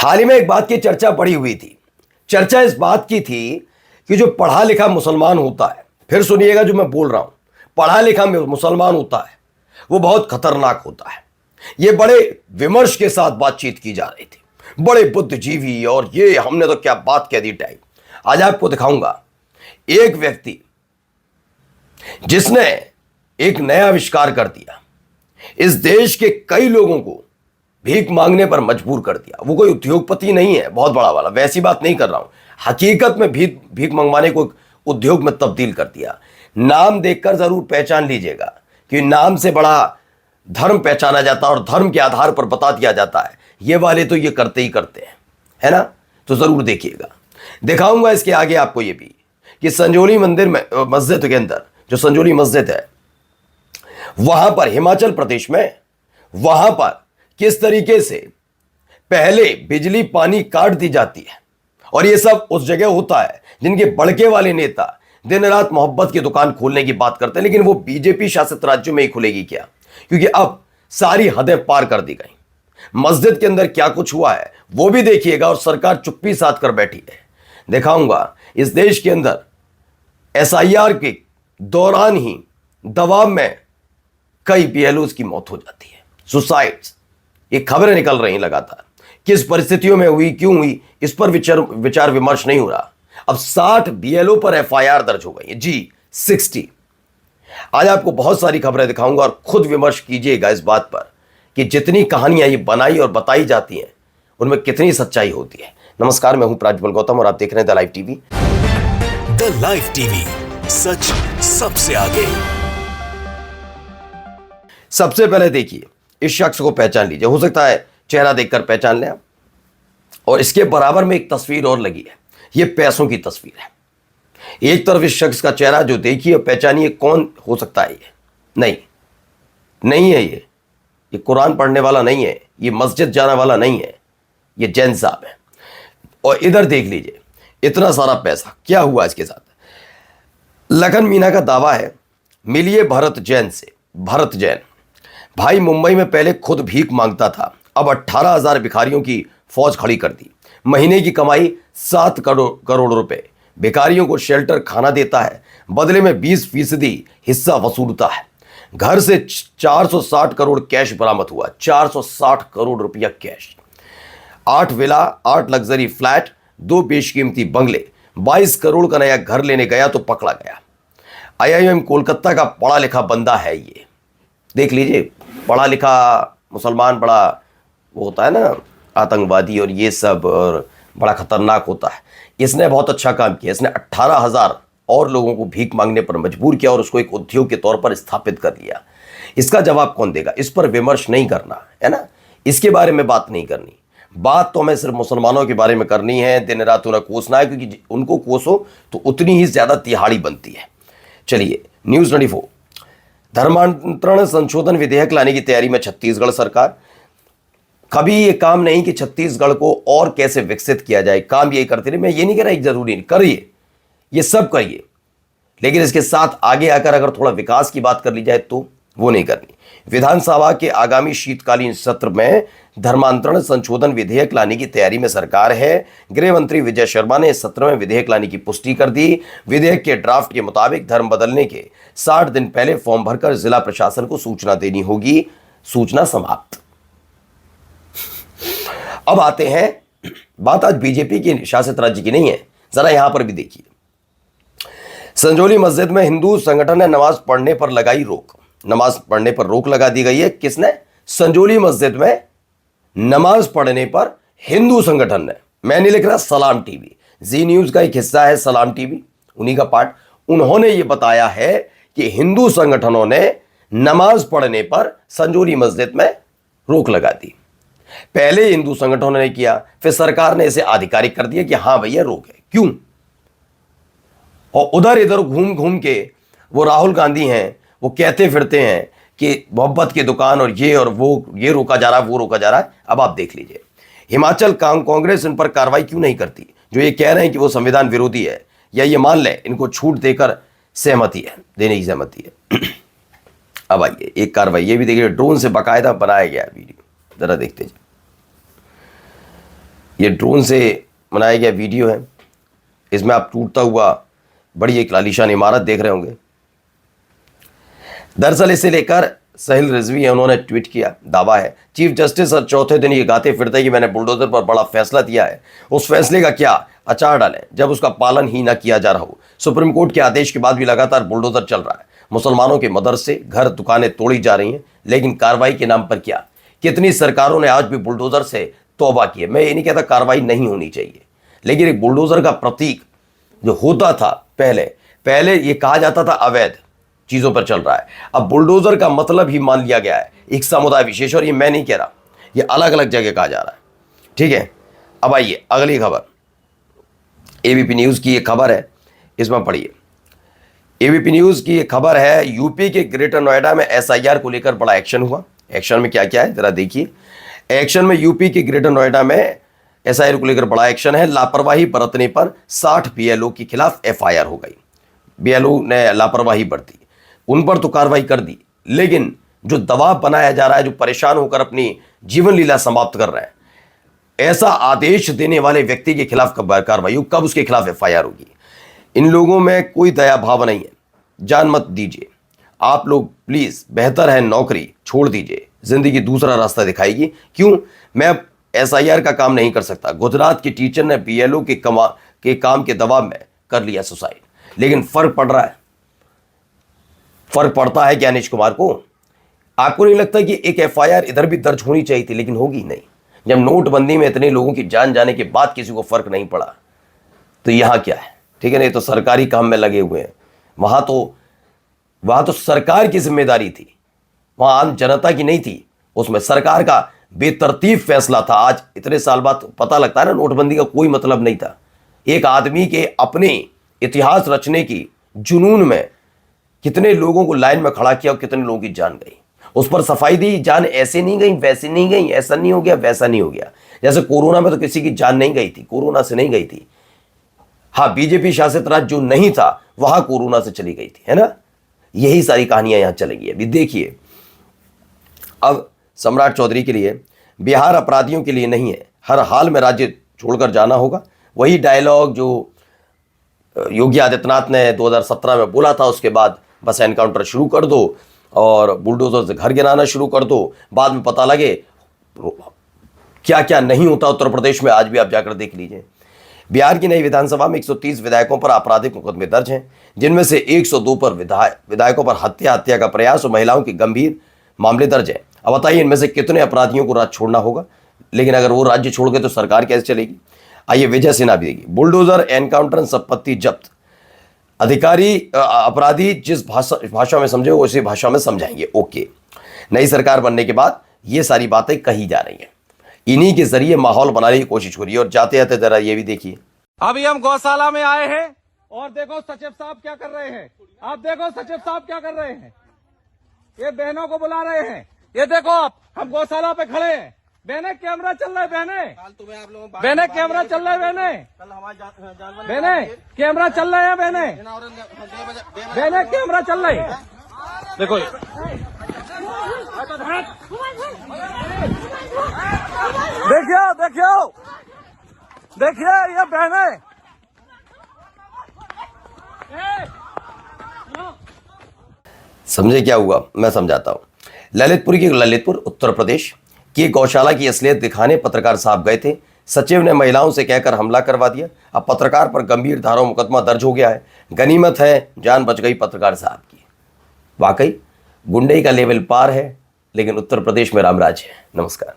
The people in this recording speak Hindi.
हाल ही में एक बात की चर्चा पड़ी हुई थी। चर्चा इस बात की थी कि जो पढ़ा लिखा मुसलमान होता है, फिर सुनिएगा जो मैं बोल रहा हूं, पढ़ा लिखा मुसलमान होता है वो बहुत खतरनाक होता है। ये बड़े विमर्श के साथ बातचीत की जा रही थी, बड़े बुद्धिजीवी और ये हमने तो क्या बात कह दी टाइप। आज आपको दिखाऊंगा एक व्यक्ति जिसने एक नया आविष्कार कर दिया, इस देश के कई लोगों को भीख मांगने पर मजबूर कर दिया। वो कोई उद्योगपति नहीं है बहुत बड़ा वाला, वैसी बात नहीं कर रहा हूं, हकीकत में भीख मंगवाने को उद्योग में तब्दील कर दिया। नाम देखकर जरूर पहचान लीजिएगा कि नाम से बड़ा धर्म पहचाना जाता है और धर्म के आधार पर बता दिया जाता है ये वाले तो ये करते ही करते हैं, है ना। तो जरूर देखिएगा, दिखाऊंगा इसके आगे आपको ये भी कि संजौली मंदिर में मस्जिद के अंदर जो संजौली मस्जिद है वहां पर हिमाचल प्रदेश में, वहां पर किस तरीके से पहले बिजली पानी काट दी जाती है। और ये सब उस जगह होता है जिनके बड़के वाले नेता दिन रात मोहब्बत की दुकान खोलने की बात करते हैं, लेकिन वो बीजेपी शासित राज्यों में ही खुलेगी क्या, क्योंकि अब सारी हदें पार कर दी गई। मस्जिद के अंदर क्या कुछ हुआ है वो भी देखिएगा और सरकार चुप्पी साध कर बैठी है। दिखाऊंगा इस देश के अंदर एसआईआर के दौरान ही दबाव में कई बीएलओज की मौत हो जाती है, सुसाइड्स। ये खबरें निकल रही लगातार, किस परिस्थितियों में हुई, क्यों हुई, इस पर विचार विमर्श नहीं हो रहा। अब 60 बीएलओ पर एफआईआर दर्ज हो गई है जी, 60। आज आपको बहुत सारी खबरें दिखाऊंगा और खुद विमर्श कीजिएगा इस बात पर कि जितनी कहानियां ये बनाई और बताई जाती हैं उनमें कितनी सच्चाई होती है। नमस्कार, मैं हूं प्राज्वल गौतम और आप देख रहे हैं the live TV. The live TV, सच सबसे आगे। सबसे पहले देखिए, इस शख्स को पहचान लीजिए, हो सकता है चेहरा देखकर पहचान लें आप। और इसके बराबर में एक तस्वीर और लगी है, ये पैसों की तस्वीर है। एक तरफ इस शख्स का चेहरा जो देखिए और पहचानिए कौन हो सकता है ये। नहीं है ये कुरान पढ़ने वाला नहीं है, ये मस्जिद जाने वाला नहीं है, ये जैन साहब है। और इधर देख लीजिए इतना सारा पैसा, क्या हुआ इसके साथ। लखन मीना का दावा है मिलिए भरत जैन से। भरत जैन भाई मुंबई में पहले खुद भीख मांगता था, अब 18,000 भिखारियों की फौज खड़ी कर दी। महीने की कमाई 7 करोड़ रुपए। भिखारियों को शेल्टर, खाना देता है, बदले में 20% हिस्सा वसूलता है। घर से 460 करोड़ कैश बरामद हुआ, 460 करोड़ रुपया कैश। 8 विला, 8 लग्जरी फ्लैट, 2 बेशकीमती बंगले, 22 करोड़ का नया घर लेने गया तो पकड़ा गया। आईआईएम कोलकाता का पढ़ा लिखा बंदा है ये, देख लीजिए। पढ़ा लिखा मुसलमान बड़ा वो होता है ना, आतंकवादी और ये सब, और बड़ा खतरनाक होता है। इसने बहुत अच्छा काम किया, इसने 18,000 और लोगों को भीख मांगने पर मजबूर किया और उसको एक उद्योग के तौर पर स्थापित कर लिया। इसका जवाब कौन देगा, इस पर विमर्श नहीं करना है ना, इसके बारे में बात नहीं करनी। बात तो हमें सिर्फ मुसलमानों के बारे में करनी है, दिन रात उन्हें कोसना है, क्योंकि उनको कोसो तो उतनी ही ज्यादा तिहाड़ी बनती है। चलिए, न्यूज़ 24, धर्मांतरण संशोधन विधेयक लाने की तैयारी में छत्तीसगढ़ सरकार। कभी ये काम नहीं कि छत्तीसगढ़ को और कैसे विकसित किया जाए, काम यही करते रहे। मैं ये नहीं कह रहा एक जरूरी नहीं, करिए, ये सब करिए, लेकिन इसके साथ आगे आकर अगर थोड़ा विकास की बात कर ली जाए तो वो नहीं करनी। विधानसभा के आगामी शीतकालीन सत्र में धर्मांतरण संशोधन विधेयक लाने की तैयारी में सरकार है। गृह मंत्री विजय शर्मा ने इस सत्र में विधेयक लाने की पुष्टि कर दी। विधेयक के ड्राफ्ट के मुताबिक धर्म बदलने के 60 दिन पहले फॉर्म भरकर जिला प्रशासन को सूचना देनी होगी। सूचना समाप्त। अब आते हैं, बात आज बीजेपी के शासित राज्य की नहीं है, जरा यहां पर भी देखिए। संजौली मस्जिद में हिंदू संगठन ने नमाज पढ़ने पर लगाई रोक। नमाज पढ़ने पर रोक लगा दी गई है। किसने? संजौली मस्जिद में नमाज पढ़ने पर हिंदू संगठन ने। मैं नहीं लिख रहा, सलाम टीवी, जी न्यूज का एक हिस्सा है सलाम टीवी, उन्हीं का पार्ट। उन्होंने ये बताया है कि हिंदू संगठनों ने नमाज पढ़ने पर संजौली मस्जिद में रोक लगा दी। पहले हिंदू संगठनों ने किया, फिर सरकार ने इसे आधिकारिक कर दिया कि हां भैया रोक है। क्यों? और उधर इधर घूम घूम के वो राहुल गांधी हैं, वो कहते फिरते हैं कि मोहब्बत की दुकान और वो ये रोका जा रहा है, वो रोका जा रहा है। अब आप देख लीजिए, हिमाचल कांग्रेस इन पर कार्रवाई क्यों नहीं करती, जो ये कह रहे हैं कि वो संविधान विरोधी है, या ये मान लें इनको छूट देकर सहमति है, देने की सहमति है। अब आइए एक कार्रवाई ये भी देखिए, ड्रोन से बाकायदा बनाया गया वीडियो, जरा देखते जाए। ये ड्रोन से बनाया गया वीडियो है। इसमें आप टूटता हुआ बड़ी एक आलीशान इमारत देख रहे होंगे। दरअसल इसे लेकर साहिल रिजवी है, उन्होंने ट्वीट किया, दावा है चीफ जस्टिस और चौथे दिन ये गाते फिरते कि मैंने बुलडोजर पर बड़ा फैसला दिया है, उस फैसले का क्या अचार डालें जब उसका पालन ही ना किया जा रहा हो। सुप्रीम कोर्ट के आदेश के बाद भी लगातार बुलडोजर चल रहा है। मुसलमानों के मदरसे, घर, दुकानें तोड़ी जा रही हैं, लेकिन कार्रवाई के नाम पर क्या? कितनी सरकारों ने आज भी बुलडोजर से तौबा की है। मैं ये नहीं कहता कार्रवाई नहीं होनी चाहिए, लेकिन एक बुलडोजर का प्रतीक जो होता था पहले ये कहा जाता था अवैध चीजों पर चल रहा है। अब बुलडोजर का मतलब ही मान लिया गया है एक समुदाय विशेष, और ये मैं नहीं कह रहा, ये अलग अलग जगह कहा जा रहा है। ठीक है, अब आइए अगली खबर। एबीपी न्यूज की एक खबर है, इसमें पढ़िए। एबीपी न्यूज की एक खबर है, यूपी के ग्रेटर नोएडा में एसआईआर को लेकर बड़ा एक्शन हुआ। एक्शन में क्या क्या है जरा देखिए। एक्शन में यूपी के ग्रेटर नोएडा में एसआईआर को लेकर बड़ा एक्शन है। लापरवाही बरतने पर 60 बीएलओ के खिलाफ एफआईआर हो गई। बीएलओ ने लापरवाही बरती, उन पर तो कार्रवाई कर दी, लेकिन जो दबाव बनाया जा रहा है, जो परेशान होकर अपनी जीवन लीला समाप्त कर रहे हैं, ऐसा आदेश देने वाले व्यक्ति के खिलाफ कब कार्रवाई हो, कब उसके खिलाफ एफआईआर होगी? इन लोगों में कोई दया भाव नहीं है। जान मत दीजिए आप लोग, प्लीज, बेहतर है नौकरी छोड़ दीजिए, जिंदगी दूसरा रास्ता दिखाएगी। क्यों? मैं अब एसआईआर का काम नहीं कर सकता। गुजरात के टीचर ने बीएलओ के काम के दबाव में कर लिया सुसाइड, लेकिन फर्क पड़ रहा है, फर्क पड़ता है क्या नीतीश कुमार को? आपको नहीं लगता कि एक एफआईआर इधर भी दर्ज होनी चाहिए थी, लेकिन होगी नहीं? जब नोटबंदी में इतने लोगों की जान जाने के बाद किसी को फर्क नहीं पड़ा, तो यहां क्या है? ठीक है, नहीं तो सरकारी काम में लगे हुए हैं। वहां तो सरकार की जिम्मेदारी थी, वहां आम जनता की नहीं थी। उसमें सरकार का बेतरतीब फैसला था। आज इतने साल बाद पता लगता है ना, नोटबंदी का कोई मतलब नहीं था। एक आदमी के अपने इतिहास रचने की जुनून में कितने लोगों को लाइन में खड़ा किया और कितने लोगों की जान गई। उस पर सफाई दी, जान ऐसे नहीं गई, वैसे नहीं गई, ऐसा नहीं हो गया, वैसा नहीं हो गया। जैसे कोरोना में तो किसी की जान नहीं गई थी, कोरोना से नहीं गई थी। हाँ, बीजेपी शासित राज्य जो नहीं था वहां कोरोना से चली गई थी, है ना? यही सारी कहानियां यहां चलेंगी। अभी देखिए, अब सम्राट चौधरी के लिए बिहार अपराधियों के लिए नहीं है, हर हाल में राज्य छोड़कर जाना होगा। वही डायलॉग जो योगी आदित्यनाथ ने 2017 में बोला था, उसके बाद बस एनकाउंटर शुरू कर दो और बुलडोजर से घर गिराना शुरू कर दो, बाद में पता लगे क्या क्या नहीं होता उत्तर प्रदेश में। आज भी आप जाकर देख लीजिए। बिहार की नई विधानसभा में 130 विधायकों पर आपराधिक मुकदमे दर्ज हैं, जिनमें से 102 पर विधायकों पर हत्या का प्रयास और महिलाओं के गंभीर मामले दर्ज हैं। अब बताइए, इनमें से कितने अपराधियों को राज्य छोड़ना होगा? लेकिन अगर वो राज्य छोड़ गए तो सरकार कैसे चलेगी? आइए विजय सिन्हा भी देखिए। बुलडोजर, एनकाउंटर, संपत्ति जब्त, अधिकारी अपराधी जिस भाषा में समझे उसी भाषा में समझाएंगे। ओके, नई सरकार बनने के बाद ये सारी बातें कही जा रही हैं, इन्हीं के जरिए माहौल बनाने की कोशिश हो रही है। और जाते जाते जरा ये भी देखिए, अभी हम गौशाला में आए हैं और देखो सचिव साहब क्या कर रहे हैं। आप देखो सचिव साहब क्या कर रहे हैं, ये बहनों को बुला रहे हैं। ये देखो आप, हम गौशाला पे खड़े हैं। बहने कैमरा चल रहा है, बहने कैमरा चल रहा है, बहने कैमरा चल रहे हैं, बहने कैमरा चल रहे हैं। देखो देखिए ये बहने। समझे क्या हुआ? मैं समझाता हूं। ललितपुर उत्तर प्रदेश की गौशाला की असलियत दिखाने पत्रकार साहब गए थे। सचिव ने महिलाओं से कहकर हमला करवा दिया। अब पत्रकार पर गंभीर धाराओं मुकदमा दर्ज हो गया है। गनीमत है जान बच गई पत्रकार साहब की। वाकई गुंडे का लेवल पार है, लेकिन उत्तर प्रदेश में रामराज है। नमस्कार।